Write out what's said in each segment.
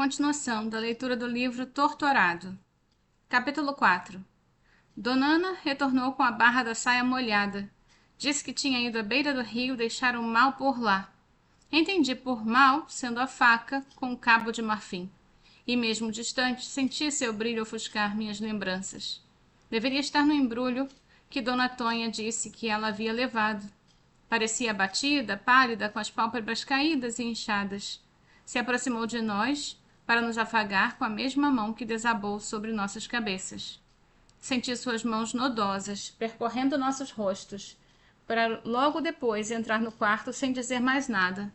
Continuação da leitura do livro Torturado. Capítulo 4. Dona Ana retornou com a barra da saia molhada. Disse que tinha ido à beira do rio deixar o mal por lá. Entendi por mal sendo a faca com o cabo de marfim. E mesmo distante, senti seu brilho ofuscar minhas lembranças. Deveria estar no embrulho que Dona Tonha disse que ela havia levado. Parecia abatida, pálida, com as pálpebras caídas e inchadas. Se aproximou de nós para nos afagar com a mesma mão que desabou sobre nossas cabeças. Senti suas mãos nodosas, percorrendo nossos rostos, para logo depois entrar no quarto sem dizer mais nada.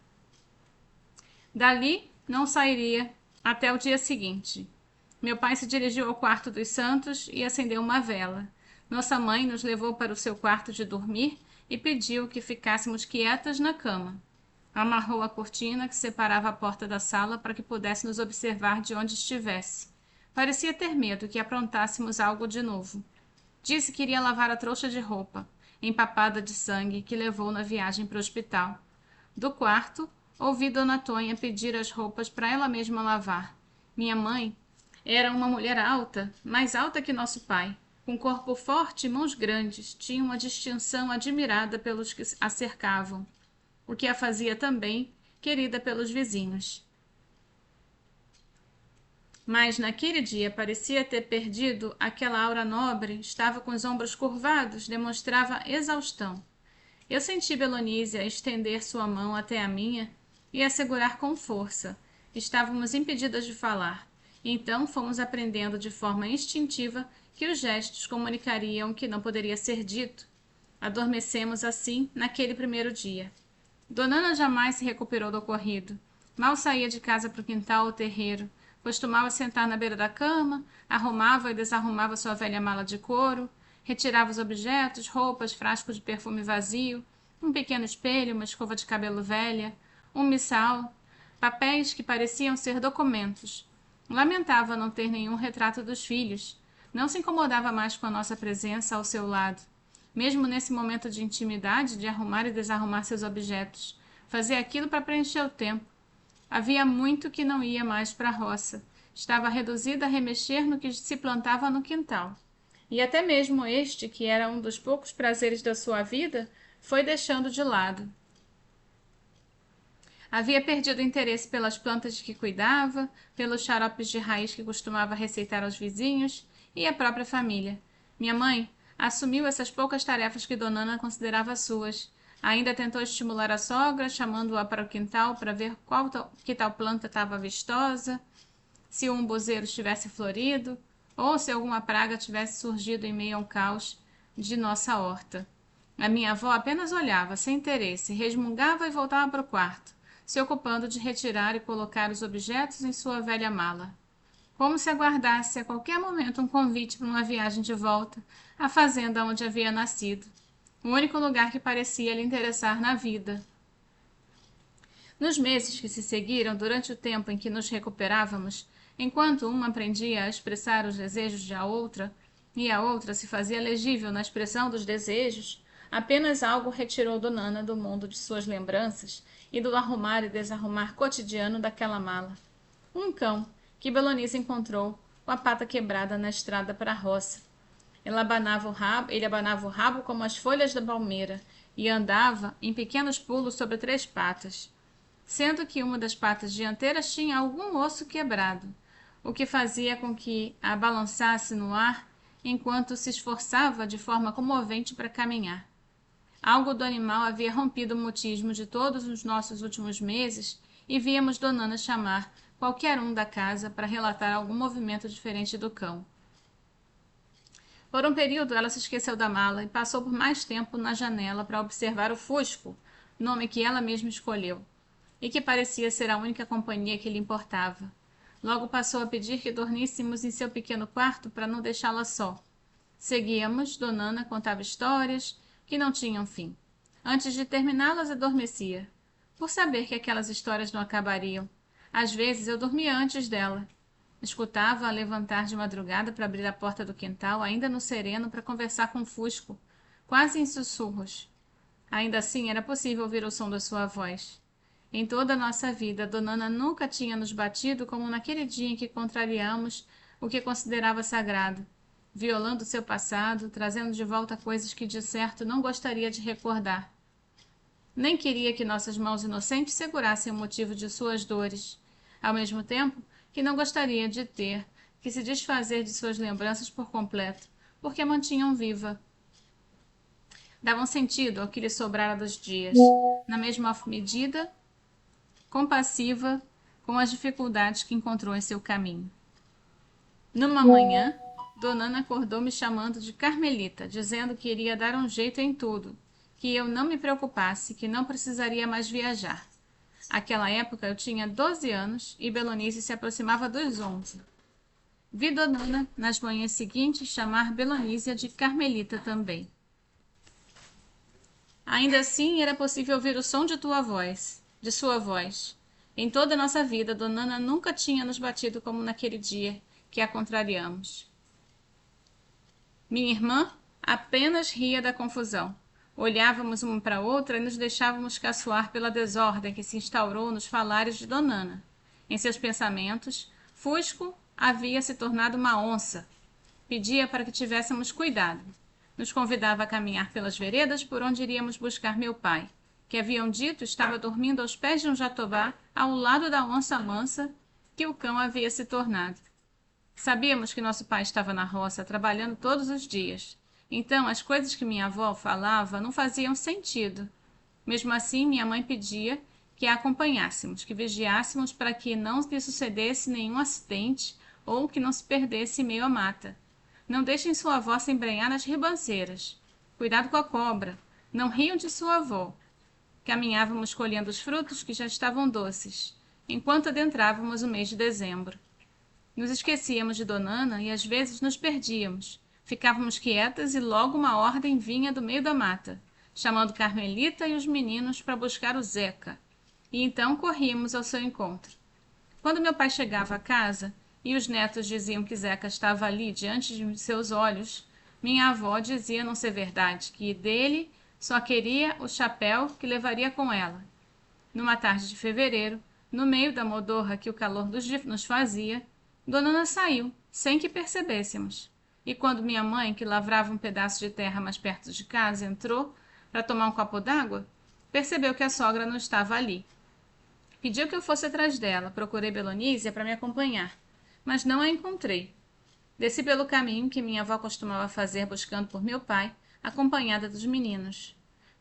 Dali não sairia até o dia seguinte. Meu pai se dirigiu ao quarto dos santos e acendeu uma vela. Nossa mãe nos levou para o seu quarto de dormir e pediu que ficássemos quietas na cama. Amarrou a cortina que separava a porta da sala para que pudesse nos observar de onde estivesse. Parecia ter medo que aprontássemos algo de novo. Disse que iria lavar a trouxa de roupa, empapada de sangue, que levou na viagem para o hospital. Do quarto, ouvi Dona Tonha pedir as roupas para ela mesma lavar. Minha mãe era uma mulher alta, mais alta que nosso pai, com corpo forte e mãos grandes, tinha uma distinção admirada pelos que a cercavam, o que a fazia também querida pelos vizinhos. Mas naquele dia parecia ter perdido aquela aura nobre, estava com os ombros curvados, demonstrava exaustão. Eu senti Belonísia estender sua mão até a minha e a segurar com força. Estávamos impedidas de falar. Então fomos aprendendo de forma instintiva que os gestos comunicariam o que não poderia ser dito. Adormecemos assim naquele primeiro dia. Dona Ana jamais se recuperou do ocorrido. Mal saía de casa para o quintal ou terreiro. Costumava sentar na beira da cama, arrumava e desarrumava sua velha mala de couro, retirava os objetos, roupas, frasco de perfume vazio, um pequeno espelho, uma escova de cabelo velha, um missal, papéis que pareciam ser documentos. Lamentava não ter nenhum retrato dos filhos. Não se incomodava mais com a nossa presença ao seu lado. Mesmo nesse momento de intimidade, de arrumar e desarrumar seus objetos. Fazia aquilo para preencher o tempo. Havia muito que não ia mais para a roça. Estava reduzida a remexer no que se plantava no quintal. E até mesmo este, que era um dos poucos prazeres da sua vida, foi deixando de lado. Havia perdido o interesse pelas plantas de que cuidava, pelos xaropes de raiz que costumava receitar aos vizinhos e à própria família. Minha mãe assumiu essas poucas tarefas que Dona Ana considerava suas. Ainda tentou estimular a sogra, chamando-a para o quintal para ver que tal planta estava vistosa, se o umbuzeiro estivesse florido, ou se alguma praga tivesse surgido em meio ao caos de nossa horta. A minha avó apenas olhava, sem interesse, resmungava e voltava para o quarto, se ocupando de retirar e colocar os objetos em sua velha mala. Como se aguardasse a qualquer momento um convite para uma viagem de volta à fazenda onde havia nascido, o único lugar que parecia lhe interessar na vida. Nos meses que se seguiram, durante o tempo em que nos recuperávamos, enquanto uma aprendia a expressar os desejos de a outra, e a outra se fazia legível na expressão dos desejos, apenas algo retirou Dona Ana do mundo de suas lembranças e do arrumar e desarrumar cotidiano daquela mala. Um cão, que Belonísia encontrou com a pata quebrada na estrada para a roça. Ele abanava o rabo como as folhas da palmeira e andava em pequenos pulos sobre 3 patas, sendo que uma das patas dianteiras tinha algum osso quebrado, o que fazia com que a balançasse no ar enquanto se esforçava de forma comovente para caminhar. Algo do animal havia rompido o mutismo de todos os nossos últimos meses e víamos Dona Ana chamar qualquer um da casa para relatar algum movimento diferente do cão. Por um período ela se esqueceu da mala e passou por mais tempo na janela para observar o Fusco, nome que ela mesma escolheu, e que parecia ser a única companhia que lhe importava. Logo passou a pedir que dormíssemos em seu pequeno quarto para não deixá-la só. Seguíamos, Dona Ana contava histórias que não tinham fim. Antes de terminá-las, adormecia, por saber que aquelas histórias não acabariam. Às vezes eu dormia antes dela. Escutava-a levantar de madrugada para abrir a porta do quintal, ainda no sereno, para conversar com o Fusco, quase em sussurros. Ainda assim era possível ouvir o som da sua voz. Em toda a nossa vida, Dona Ana nunca tinha nos batido como naquele dia em que contrariamos o que considerava sagrado, violando seu passado, trazendo de volta coisas que de certo não gostaria de recordar. Nem queria que nossas mãos inocentes segurassem o motivo de suas dores, ao mesmo tempo que não gostaria de ter que se desfazer de suas lembranças por completo, porque a mantinham viva. Davam sentido ao que lhe sobrara dos dias, na mesma medida compassiva com as dificuldades que encontrou em seu caminho. Numa manhã, Dona Ana acordou me chamando de Carmelita, dizendo que iria dar um jeito em tudo, que eu não me preocupasse, que não precisaria mais viajar. Àquela época eu tinha 12 anos e Belonice se aproximava dos 11. Vi Dona Ana, nas manhãs seguintes, chamar Belonísia de Carmelita também. Ainda assim, era possível ouvir o som de sua voz. Em toda a nossa vida, Dona Ana nunca tinha nos batido como naquele dia que a contrariamos. Minha irmã apenas ria da confusão. Olhávamos uma para outra e nos deixávamos caçoar pela desordem que se instaurou nos falares de Dona Ana. Em seus pensamentos, Fusco havia se tornado uma onça. Pedia para que tivéssemos cuidado. Nos convidava a caminhar pelas veredas por onde iríamos buscar meu pai, que haviam dito estava dormindo aos pés de um jatobá ao lado da onça mansa que o cão havia se tornado. Sabíamos que nosso pai estava na roça trabalhando todos os dias. Então as coisas que minha avó falava não faziam sentido. Mesmo assim, minha mãe pedia que a acompanhássemos, que vigiássemos para que não lhe sucedesse nenhum acidente ou que não se perdesse em meio à mata. Não deixem sua avó se embrenhar nas ribanceiras. Cuidado com a cobra. Não riam de sua avó. Caminhávamos colhendo os frutos que já estavam doces, enquanto adentrávamos o mês de dezembro. Nos esquecíamos de Dona Ana e às vezes nos perdíamos. Ficávamos quietas e logo uma ordem vinha do meio da mata, chamando Carmelita e os meninos para buscar o Zeca. E então corríamos ao seu encontro. Quando meu pai chegava a casa e os netos diziam que Zeca estava ali diante de seus olhos, minha avó dizia não ser verdade, que dele só queria o chapéu que levaria com ela. Numa tarde de fevereiro, no meio da modorra que o calor nos fazia, Dona Ana saiu, sem que percebêssemos. E quando minha mãe, que lavrava um pedaço de terra mais perto de casa, entrou para tomar um copo d'água, percebeu que a sogra não estava ali. Pediu que eu fosse atrás dela, procurei Belonísia para me acompanhar, mas não a encontrei. Desci pelo caminho que minha avó costumava fazer buscando por meu pai, acompanhada dos meninos.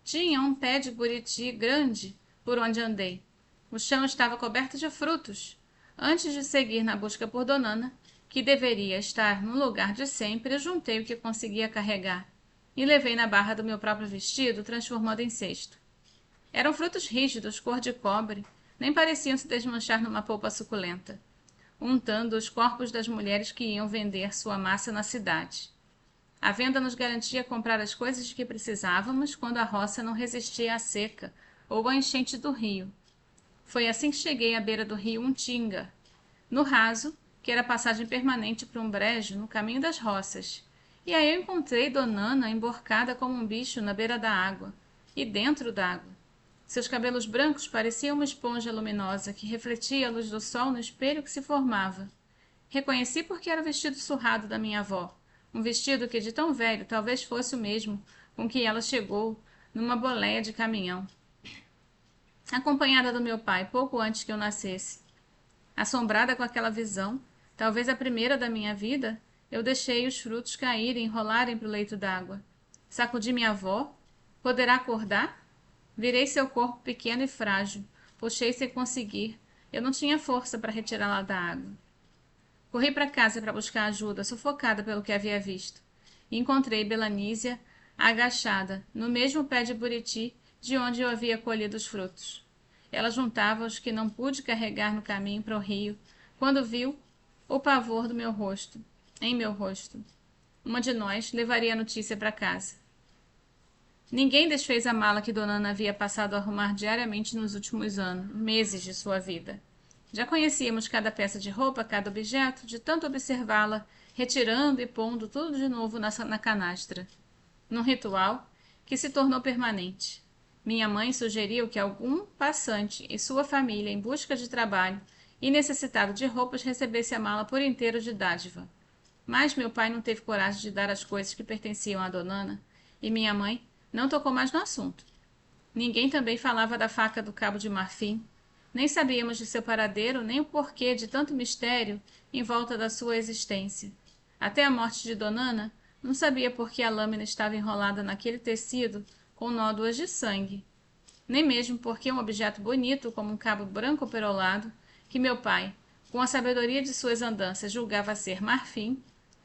Tinha um pé de buriti grande por onde andei. O chão estava coberto de frutos. Antes de seguir na busca por Dona Ana, que deveria estar no lugar de sempre, juntei o que conseguia carregar e levei na barra do meu próprio vestido, transformando em cesto. Eram frutos rígidos, cor de cobre, nem pareciam se desmanchar numa polpa suculenta, untando os corpos das mulheres que iam vender sua massa na cidade. A venda nos garantia comprar as coisas de que precisávamos quando a roça não resistia à seca ou à enchente do rio. Foi assim que cheguei à beira do rio Untinga, no raso, que era passagem permanente para um brejo no caminho das roças. E aí eu encontrei Dona Ana emborcada como um bicho na beira da água, e dentro d'água. Seus cabelos brancos pareciam uma esponja luminosa que refletia a luz do sol no espelho que se formava. Reconheci porque era o vestido surrado da minha avó, um vestido que de tão velho talvez fosse o mesmo com que ela chegou numa boleia de caminhão, acompanhada do meu pai pouco antes que eu nascesse. Assombrada com aquela visão, talvez a primeira da minha vida, eu deixei os frutos caírem e rolarem para o leito d'água. Sacudi minha avó. Poderá acordar? Virei seu corpo pequeno e frágil. Puxei sem conseguir. Eu não tinha força para retirá-la da água. Corri para casa para buscar ajuda, sufocada pelo que havia visto. E encontrei Belanísia agachada, no mesmo pé de buriti de onde eu havia colhido os frutos. Ela juntava os que não pude carregar no caminho para o rio, quando viu o pavor do meu rosto, em meu rosto. Uma de nós levaria a notícia para casa. Ninguém desfez a mala que Dona Ana havia passado a arrumar diariamente nos últimos meses de sua vida. Já conhecíamos cada peça de roupa, cada objeto, de tanto observá-la, retirando e pondo tudo de novo na canastra, num ritual que se tornou permanente. Minha mãe sugeriu que algum passante e sua família em busca de trabalho e necessitado de roupas recebesse a mala por inteiro de dádiva. Mas meu pai não teve coragem de dar as coisas que pertenciam à Donana, e minha mãe não tocou mais no assunto. Ninguém também falava da faca do cabo de marfim. Nem sabíamos de seu paradeiro, nem o porquê de tanto mistério em volta da sua existência. Até a morte de Donana, não sabia por que a lâmina estava enrolada naquele tecido com nódoas de sangue. Nem mesmo porque um objeto bonito, como um cabo branco perolado, que meu pai, com a sabedoria de suas andanças, julgava ser marfim,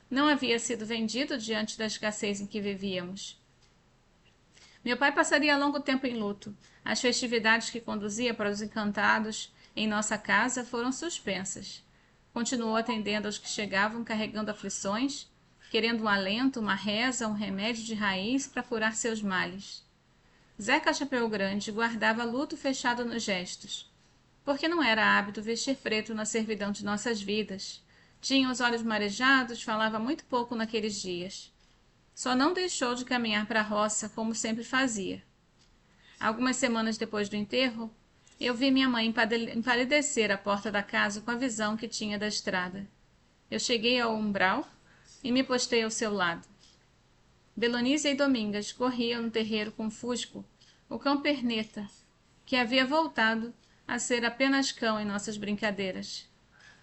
não havia sido vendido diante da escassez em que vivíamos. Meu pai passaria longo tempo em luto. As festividades que conduzia para os encantados em nossa casa foram suspensas. Continuou atendendo aos que chegavam carregando aflições, querendo um alento, uma reza, um remédio de raiz para curar seus males. Zeca Chapéu Grande guardava luto fechado nos gestos, porque não era hábito vestir preto na servidão de nossas vidas. Tinha os olhos marejados, falava muito pouco naqueles dias. Só não deixou de caminhar para a roça como sempre fazia. Algumas semanas depois do enterro, eu vi minha mãe empalidecer à porta da casa com a visão que tinha da estrada. Eu cheguei ao umbral e me postei ao seu lado. Belonísia e Domingas corriam no terreiro com Fusco, o cão perneta, que havia voltado a ser apenas cão em nossas brincadeiras.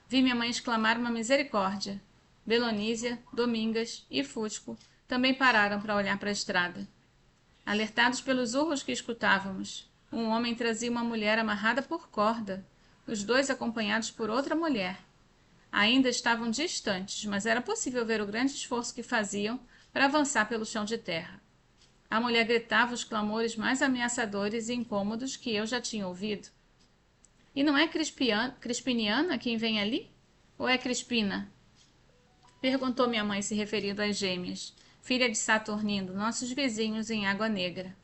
Vi minha mãe exclamar uma misericórdia. Belonísia, Domingas e Fusco também pararam para olhar para a estrada. Alertados pelos urros que escutávamos, um homem trazia uma mulher amarrada por corda, os dois acompanhados por outra mulher. Ainda estavam distantes, mas era possível ver o grande esforço que faziam para avançar pelo chão de terra. A mulher gritava os clamores mais ameaçadores e incômodos que eu já tinha ouvido. E não é Crispiniana quem vem ali? Ou é Crispina? Perguntou minha mãe se referindo às gêmeas, filha de Saturnino, nossos vizinhos em Água Negra.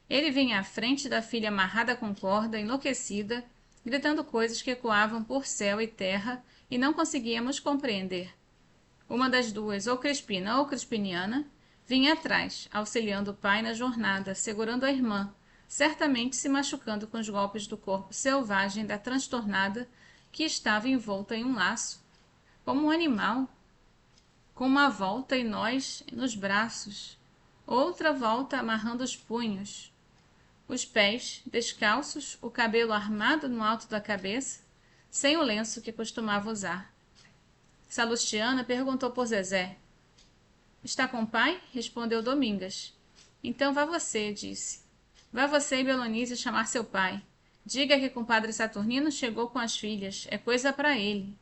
Ele vinha à frente da filha amarrada com corda, enlouquecida, gritando coisas que ecoavam por céu e terra e não conseguíamos compreender. Uma das duas, ou Crispina ou Crispiniana, vinha atrás, auxiliando o pai na jornada, segurando a irmã, certamente se machucando com os golpes do corpo selvagem da transtornada que estava envolta em um laço, como um animal, com uma volta e nós nos braços, outra volta amarrando os punhos, os pés descalços, o cabelo armado no alto da cabeça, sem o lenço que costumava usar. Salustiana perguntou por Zezé. Está com o pai? Respondeu Domingas. Então vá você, disse. Vá você e Belonísia chamar seu pai. Diga que compadre Saturnino chegou com as filhas. É coisa para ele.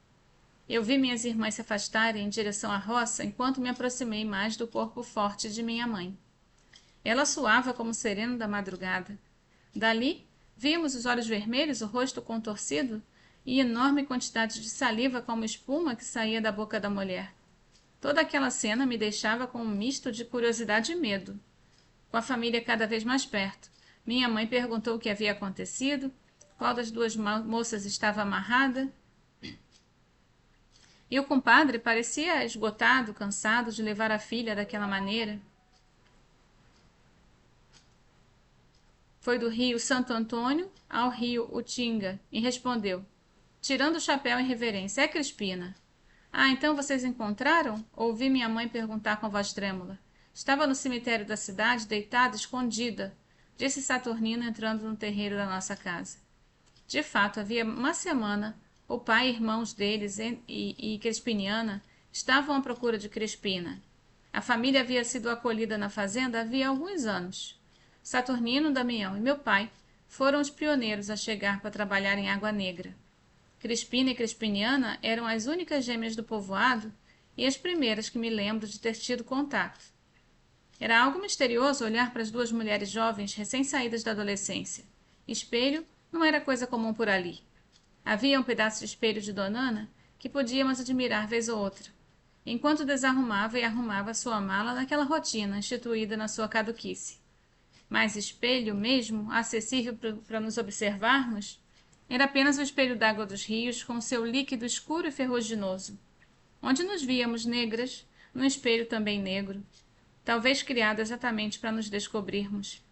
Eu vi minhas irmãs se afastarem em direção à roça enquanto me aproximei mais do corpo forte de minha mãe. Ela suava como o sereno da madrugada. Dali, víamos os olhos vermelhos, o rosto contorcido e enorme quantidade de saliva como espuma que saía da boca da mulher. Toda aquela cena me deixava com um misto de curiosidade e medo. Com a família cada vez mais perto, minha mãe perguntou o que havia acontecido, qual das duas moças estava amarrada. E o compadre parecia esgotado, cansado de levar a filha daquela maneira. Foi do rio Santo Antônio ao rio Utinga e respondeu, tirando o chapéu em reverência, é Crispina. Ah, então vocês encontraram? Ouvi minha mãe perguntar com voz trêmula. Estava no cemitério da cidade, deitada, escondida, disse Saturnino entrando no terreiro da nossa casa. De fato, havia uma semana, o pai e irmãos deles e Crispiniana estavam à procura de Crispina. A família havia sido acolhida na fazenda havia alguns anos. Saturnino, Damião e meu pai foram os pioneiros a chegar para trabalhar em Água Negra. Crispina e Crispiniana eram as únicas gêmeas do povoado e as primeiras que me lembro de ter tido contato. Era algo misterioso olhar para as duas mulheres jovens recém-saídas da adolescência. Espelho não era coisa comum por ali. Havia um pedaço de espelho de Donana que podíamos admirar vez ou outra, enquanto desarrumava e arrumava sua mala naquela rotina instituída na sua caduquice. Mas espelho mesmo, acessível para nos observarmos, era apenas o espelho d'água dos rios com seu líquido escuro e ferruginoso, onde nos víamos negras, num espelho também negro, talvez criado exatamente para nos descobrirmos.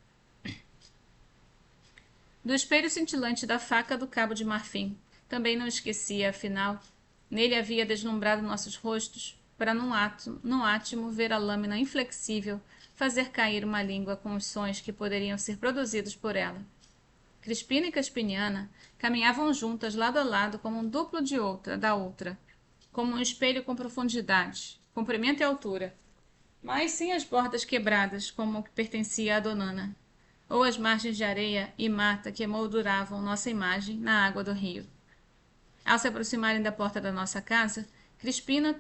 Do espelho cintilante da faca do cabo de marfim. Também não esquecia, afinal. Nele havia deslumbrado nossos rostos, para num átimo ver a lâmina inflexível fazer cair uma língua com os sons que poderiam ser produzidos por ela. Crispina e Caspiniana caminhavam juntas lado a lado como um duplo da outra, como um espelho com profundidade, comprimento e altura, mas sem as bordas quebradas como o que pertencia a Donana, ou as margens de areia e mata que emolduravam nossa imagem na água do rio. Ao se aproximarem da porta da nossa casa, Crispina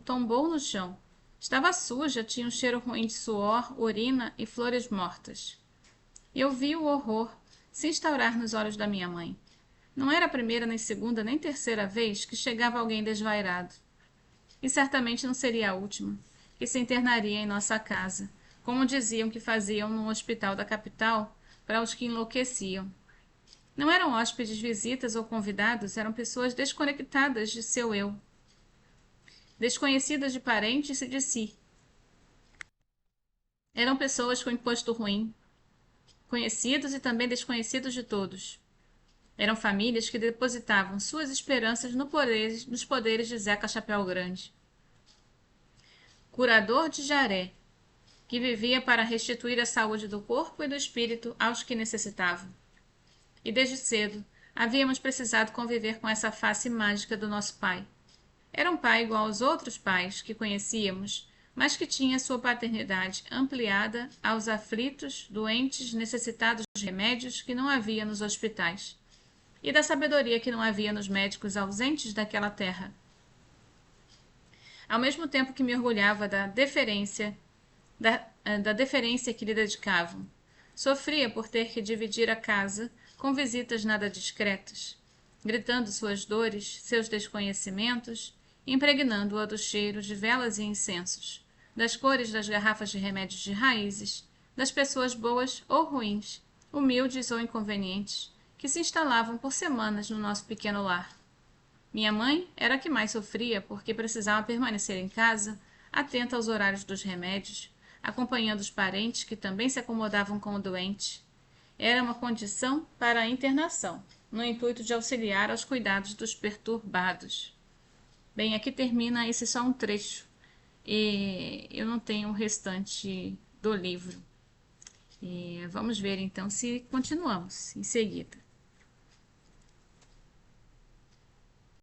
tombou no chão. Estava suja, tinha um cheiro ruim de suor, urina e flores mortas. Eu vi o horror se instaurar nos olhos da minha mãe. Não era a primeira, nem segunda, nem terceira vez que chegava alguém desvairado. E certamente não seria a última, que se internaria em nossa casa, como diziam que faziam no hospital da capital para os que enlouqueciam. Não eram hóspedes, visitas ou convidados, eram pessoas desconectadas de seu eu, desconhecidas de parentes e de si. Eram pessoas com imposto ruim, conhecidos e também desconhecidos de todos. Eram famílias que depositavam suas esperanças nos poderes de Zeca Chapéu Grande, curador de Jaré, que vivia para restituir a saúde do corpo e do espírito aos que necessitavam. E desde cedo havíamos precisado conviver com essa face mágica do nosso pai. Era um pai igual aos outros pais que conhecíamos, mas que tinha sua paternidade ampliada aos aflitos, doentes, necessitados de remédios que não havia nos hospitais, e da sabedoria que não havia nos médicos ausentes daquela terra. Ao mesmo tempo que me orgulhava da deferência que lhe dedicavam, sofria por ter que dividir a casa com visitas nada discretas, gritando suas dores, seus desconhecimentos, impregnando-a do cheiro de velas e incensos, das cores das garrafas de remédios de raízes, das pessoas boas ou ruins, humildes ou inconvenientes, que se instalavam por semanas no nosso pequeno lar. Minha mãe era a que mais sofria porque precisava permanecer em casa, atenta aos horários dos remédios, acompanhando os parentes que também se acomodavam com o doente. Era uma condição para a internação, no intuito de auxiliar aos cuidados dos perturbados. Bem, aqui termina esse só um trecho. E eu não tenho o restante do livro. Vamos ver então se continuamos em seguida.